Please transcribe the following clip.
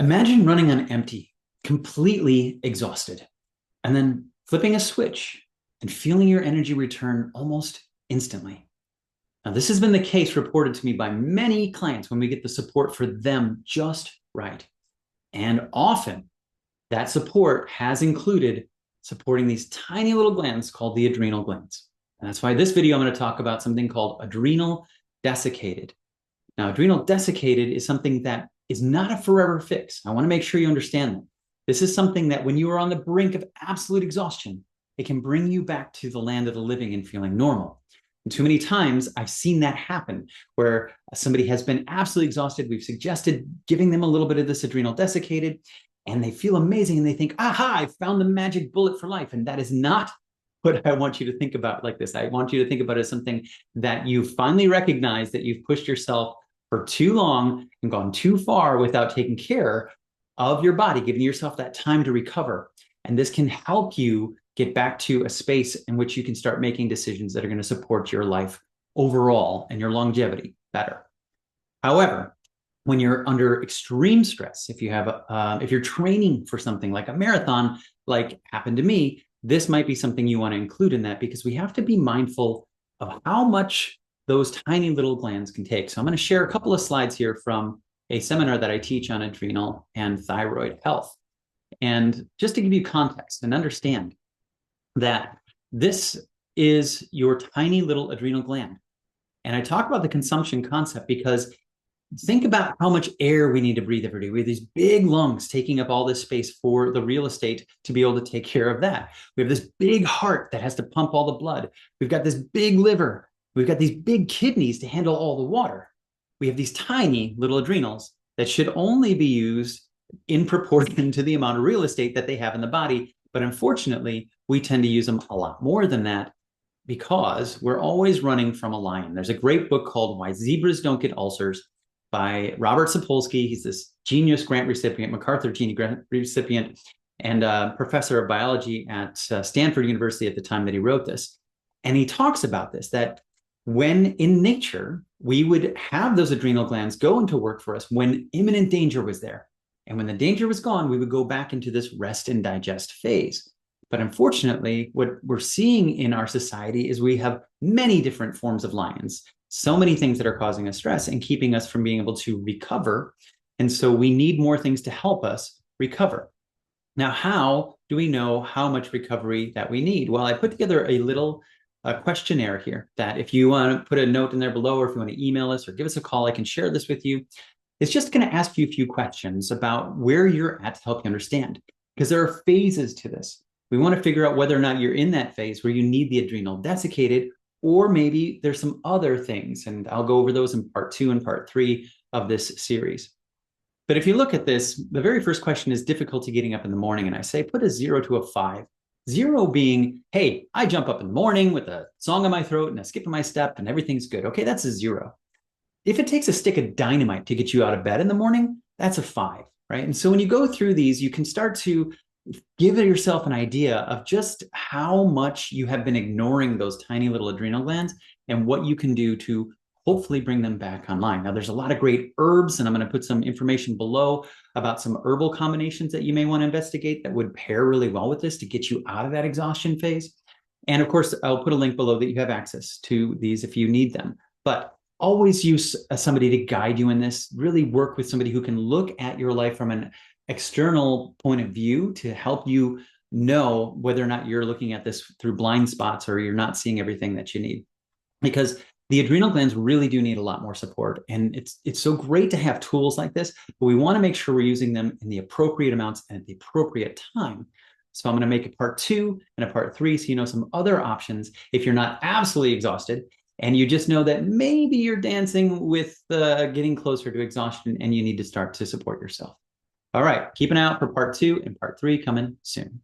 Imagine running on empty, completely exhausted, and then flipping a switch and feeling your energy return almost instantly. Now, this has been the case reported to me by many clients when we get the support for them just right. And often that support has included supporting these tiny little glands called the adrenal glands. And that's why this video I'm going to talk about something called adrenal desiccated. Now, adrenal desiccated is something that is not a forever fix. I want to make sure you understand that. This is something that when you are on the brink of absolute exhaustion, it can bring you back to the land of the living and feeling normal. And too many times I've seen that happen where somebody has been absolutely exhausted. We've suggested giving them a little bit of this adrenal desiccated and they feel amazing and they think, aha, I found the magic bullet for life. And that is not what I want you to think about like this. I want you to think about it as something that you finally recognize that you've pushed yourself for too long and gone too far without taking care of your body, giving yourself that time to recover. And this can help you get back to a space in which you can start making decisions that are going to support your life overall and your longevity better. However, when you're under extreme stress, if you're training for something like a marathon, like happened to me, this might be something you want to include in that because we have to be mindful of how much those tiny little glands can take. So I'm going to share a couple of slides here from a seminar that I teach on adrenal and thyroid health. And just to give you context and understand that this is your tiny little adrenal gland. And I talk about the consumption concept because think about how much air we need to breathe every day. We have these big lungs taking up all this space for the real estate to be able to take care of that. We have this big heart that has to pump all the blood. We've got this big liver. We've got these big kidneys to handle all the water. We have these tiny little adrenals that should only be used in proportion to the amount of real estate that they have in the body. But unfortunately, we tend to use them a lot more than that because we're always running from a lion. There's a great book called Why Zebras Don't Get Ulcers by Robert Sapolsky. He's this genius grant recipient, MacArthur Genius Grant recipient, and professor of biology at Stanford University at the time that he wrote this. And he talks about this, that when in nature, we would have those adrenal glands go into work for us when imminent danger was there. And when the danger was gone, we would go back into this rest and digest phase. But unfortunately, what we're seeing in our society is we have many different forms of lions, so many things that are causing us stress and keeping us from being able to recover. And so we need more things to help us recover. Now, how do we know how much recovery that we need? Well, I put together a little questionnaire here that if you want to put a note in there below, or if you want to email us or give us a call, I can share this with you. It's just going to ask you a few questions about where you're at to help you understand, because there are phases to this. We want to figure out whether or not you're in that phase where you need the adrenal desiccated, or maybe there's some other things. And I'll go over those in part 2 and part 3 of this series. But if you look at this, the very first question is difficulty getting up in the morning. And I say, put a 0 to a 5. 0 being, hey, I jump up in the morning with a song in my throat and a skip in my step and everything's good. Okay, that's a 0. If it takes a stick of dynamite to get you out of bed in the morning, that's a 5, right? And so when you go through these, you can start to give yourself an idea of just how much you have been ignoring those tiny little adrenal glands and what you can do to hopefully bring them back online. Now, there's a lot of great herbs, and I'm going to put some information below about some herbal combinations that you may want to investigate that would pair really well with this to get you out of that exhaustion phase. And of course, I'll put a link below that you have access to these if you need them. But always use somebody to guide you in this. Really work with somebody who can look at your life from an external point of view to help you know whether or not you're looking at this through blind spots or you're not seeing everything that you need. Because the adrenal glands really do need a lot more support. And it's so great to have tools like this, but we want to make sure we're using them in the appropriate amounts and at the appropriate time. So I'm going to make a part 2 and a part 3 so you know some other options if you're not absolutely exhausted. And you just know that maybe you're dancing with getting closer to exhaustion and you need to start to support yourself. All right, keep an eye out for part 2 and part 3 coming soon.